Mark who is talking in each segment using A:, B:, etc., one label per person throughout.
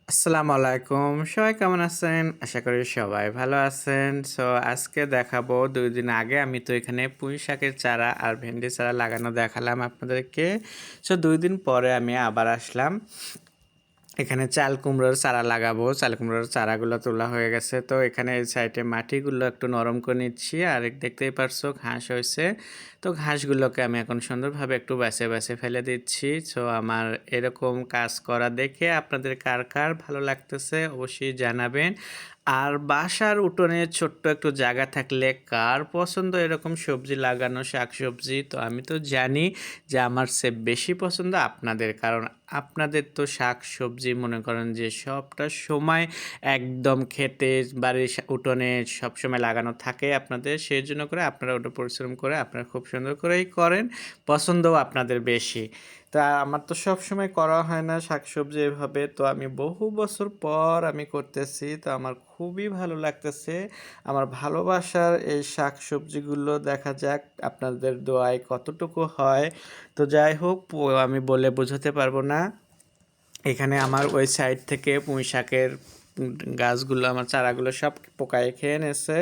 A: আসসালামু আলাইকুম। সবাই কেমন আছেন? আশা করি সবাই ভালো আছেন। আজকে দেখাবো ২ দিন আগে আমি তো এখানে পুঁই শাকের চারা আর ভেন্ডি চারা লাগানো দেখালাম আপনাদেরকে। ২ দিন পরে আমি আবার আসলাম। এখানে চাল কুমড়োর চারা লাগাবো। চাল কুমড়োর চারাগুলো তোলা হয়ে গেছে। তো এখানে এই সাইডে মাটিগুলো একটু নরম করে নিচ্ছি। আর দেখতেই পারছো ঘাস হয়েছে। তো ঘাসগুলোকে আমি এখন সুন্দরভাবে একটু বেছে ফেলে দিচ্ছি। আমার এরকম কাজ করা দেখে আপনাদের কার কার ভালো লাগতেছে অবশ্যই জানাবেন। আর বাসার উঠোনে ছোট্ট একটু জায়গা থাকলে কার পছন্দ এরকম সবজি লাগানো, শাকসবজি? তো আমি তো জানি যে আমার চেয়ে বেশি পছন্দ আপনাদের। কারণ আপনাদের তো শাকসবজি মনে করেন যে সবটা সময় একদম খেতে বাড়ির উঠোনে সবসময় লাগানো থাকে আপনাদের। সেজন্য করে আপনারা ওটা পরিশ্রম করে আপনারা খুব সুন্দর করেই করেন। পছন্দও আপনাদের বেশি। তা আমার তো সবসময় করা হয় না শাকসবজি এভাবে। তো আমি বহু বছর পর আমি করতেছি। তো আমার খুবই ভালো লাগতেছে। আমার ভালোবাসার এই শাকসবজিগুলো দেখা যাক আপনাদের দোয়ায় কতটুকু হয়। তো যাই হোক আমি বলে বোঝাতে পারবো না। এখানে আমার ওই সাইড থেকে পুঁইশাকের গাছগুলো আমার চারাগুলো সব পোকায় খেয়ে নিয়েছে।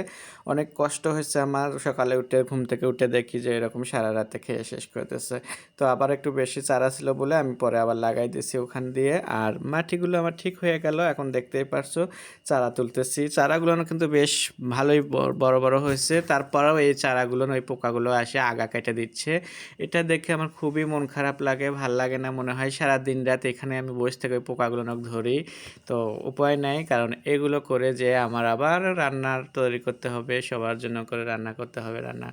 A: অনেক কষ্ট হয়েছে আমার। সকালে উঠে ঘুম থেকে উঠে দেখি যে এরকম সারা রাতে খেয়ে শেষ করতেছে। তো আবার একটু বেশি চারা ছিল বলে আমি পরে আবার লাগাই দিয়েছি ওখান দিয়ে। আর মাটিগুলো আমার ঠিক হয়ে গেল। এখন দেখতেই পারছো চারা তুলতেছি। চারাগুলো কিন্তু বেশ ভালোই বড় বড় হয়েছে। তারপরেও এই চারাগুলো ওই পোকাগুলো এসে আগা কেটে দিচ্ছে। এটা দেখে আমার খুবই মন খারাপ লাগে, ভাল লাগে না। মনে হয় সারা দিন রাত এখানে আমি বসে থেকে ওই পোকাগুলো ধরি। তো উপায় নাই, কারণ এগুলো করে যে আমার আবার রান্নার তৈরি করতে হবে, সবার জন্য করে রান্না করতে হবে রান্না।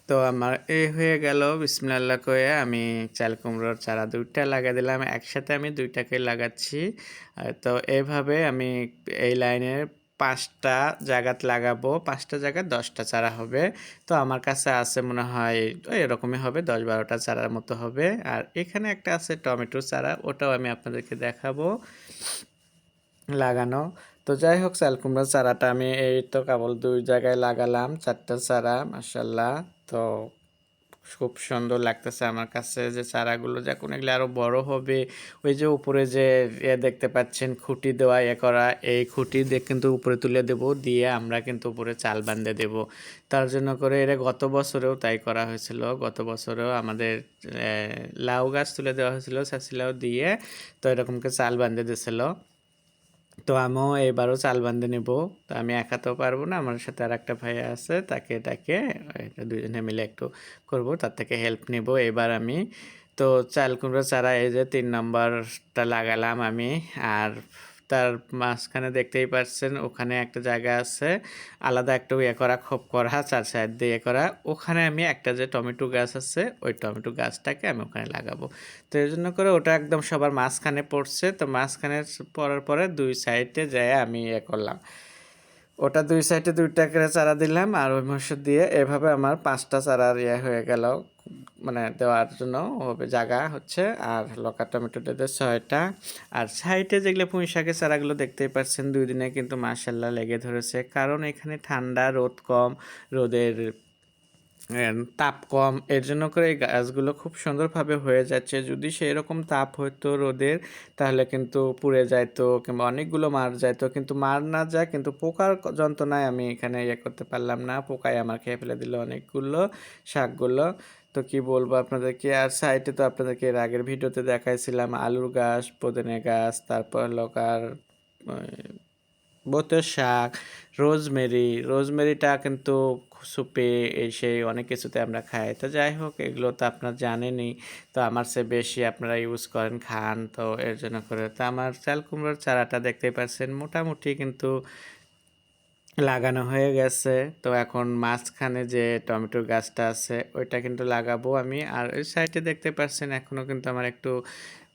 A: তো আমার হয়ে গেল বিসমিল্লাহ কয়ে আমি চাল কুমড়োর চারা ২টা লাগিয়ে দিলাম। একসাথে আমি ২টাকে লাগাচ্ছি। তো এইভাবে আমি এই লাইনের ৫টা জায়গাত লাগাবো। ৫টা জায়গায় ১০টা চারা হবে। তো আমার কাছে আছে মনে হয় এরকমই হবে, ১০-১২টা চারার মতো হবে। আর এখানে একটা আছে টমেটো চারা, ওটাও আমি আপনাদেরকে দেখাবো লাগানো। তো যাই হোক চাল কুমড়োর চারাটা আমি এই তো কেবল ২ জায়গায় লাগালাম, ৪টা চারা মাশাআল্লাহ। তো খুব সুন্দর লাগতেছে আমার কাছে যে চারাগুলো যখন এগুলো আরো বড় হবে। ওই যে উপরে যে দেখতে পাচ্ছেন খুঁটি দেওয়া করা, এই খুঁটি দিয়ে কিন্তু উপরে তুলে দেব, দিয়ে আমরা কিন্তু উপরে চাল বান্ধে দেব। তার জন্য করে এটা গত বছরেও তাই করা হয়েছিল। গত বছরেও আমাদের লাউ গাছ তুলে দেওয়া হয়েছিল, চাষি লাউ দিয়ে। তো এরকমকে চাল বান্ধে দিয়েছিল। তো আমিও এবারও চাল বান্ধে নেব। তো আমি একা তো পারবো না, আমার সাথে আর একটা ভাইয়া আছে, তাকে ডাকে এটা দুজনে মিলে একটু করব, তার থেকে হেল্প নেব এবার আমি। তো চাল কুমড়ো চারা এই যে ৩ নম্বরটা লাগালাম আমি। আর তার মাঝখানে দেখতেই পাচ্ছেন ওখানে একটা জায়গা আছে আলাদা একটা করা, খোপ করা, ৪ সাইড দিয়ে করা। ওখানে আমি একটা যে টমেটো গাছ আছে ওই টমেটো গাছটাকে আমি ওখানে লাগাবো। তো এই জন্য করে ওটা একদম সবার মাঝখানে পড়ছে। তো মাঝখানে পড়ার পরে ২ সাইডে যেয়ে আমি করলাম। ওটা ২ সাইডে ২টা করে চারা দিলাম আর ওই মাসে দিয়ে এভাবে আমার ৫টা চারার হয়ে গেল। মানে দেওয়ার জন্য হবে জায়গা হচ্ছে। আর লঙ্কা টমেটো দিয়ে ৬টা। আর সাইডে যেগুলো পুঁই শাকের চারাগুলো দেখতেই পাচ্ছেন ২ দিনে কিন্তু মাশাআল্লাহ লেগে ধরেছে। কারণ এখানে ঠান্ডা, রোদ কম, রোদের তাপ কম, এর জন্য করে এই গাছগুলো খুব সুন্দরভাবে হয়ে যাচ্ছে। যদি সেই রকম তাপ হতো রোদের, তাহলে কিন্তু পুড়ে যাইতো কিংবা অনেকগুলো মার যাইতো। কিন্তু মার না যায়, কিন্তু পোকার যন্ত্রণায় আমি এখানে করতে পারলাম না। পোকায় আমার খেয়ে ফেলে দিল অনেকগুলো শাকগুলো। তো কি বলবো আপনাদেরকে। আর সাইডে তো আপনাদেরকে এর আগের ভিডিওতে দেখাইছিলাম আলুর গাছ, পুদিনা গাছ, তারপর লকার বতের শাক, রোজমেরিটা কিন্তু সুপে এই সেই অনেক কিছুতে আমরা খাই। তো যাই হোক এগুলো তো আপনারা জানেনই। তো আমার চেয়ে বেশি আপনারা ইউজ করেন, খান। তো এর জন্য করে তো আমার চাল কুমড়োর চারাটা দেখতেই পাচ্ছেন মোটামুটি কিন্তু লাগানো হয়ে গেছে। তো এখন মাঝখানে যে টমেটোর গাছটা আছে ওইটা কিন্তু লাগাবো আমি। আর ওই সাইডে দেখতে পাচ্ছেন এখনো কিন্তু আমার একটু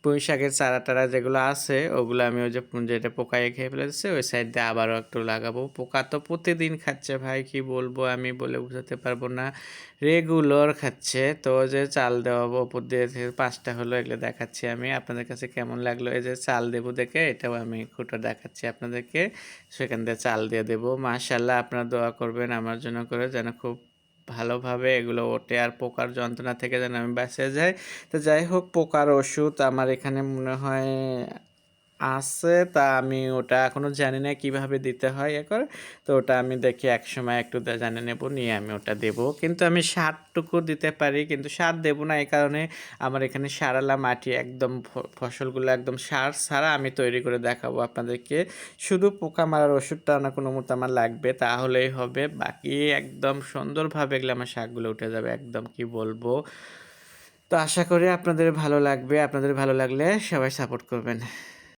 A: পুঁই শাকের চারা-টারা যেগুলো আছে ওগুলো আমি ওই যে যেটা পোকায় খেয়ে ফেলেছে ওই সাইড দিয়ে আবারও একটু লাগাবো। পোকা তো প্রতিদিন খাচ্ছে ভাই, কি বলবো আমি বলে বোঝাতে পারবো না। রেগুলার খাচ্ছে। তো ওই যে চাল দেওয়া উপর দিয়ে ৫টা হলো, এগুলো দেখাচ্ছি আমি। আপনাদের কাছে কেমন লাগলো? এই যে চাল দেবো দেখে এটাও আমি খুঁটো দেখাচ্ছি আপনাদেরকে। সেখান দিয়ে চাল দিয়ে দেবো। মাশাআল্লাহ আপনারা দোয়া করবেন আমার জন্য করে যেন খুব ভালোভাবে এগুলো ওঠে আর পোকার যন্ত্রণা থেকে যেন আমি বেঁচে যাই। তো যাই হোক পোকার ওষুধ আমার এখানে মনে হয় আছে, তা আমি ওটা এখনো জানি না কিভাবে দিতে হয় এ করে। তো ওটা আমি দেখি একসময় একটু জানে নেব, নিয়ে আমি ওটা দেবো। কিন্তু আমি সারটুকু দিতে পারি, কিন্তু সার দেবো না এই কারণে আমার এখানে সারালা মাটি একদম ফসলগুলো একদম সার ছাড়া আমি তৈরি করে দেখাবো আপনাদেরকে। শুধু পোকা মারার ওষুধটা না কোনো মতো আমার লাগবে, তাহলেই হবে। বাকি একদম সুন্দরভাবে এগুলো আমার শাকগুলো উঠে যাবে, একদম কি বলবো। তো আশা করি আপনাদের ভালো লাগবে। আপনাদের ভালো লাগলে সবাই সাপোর্ট করবেন।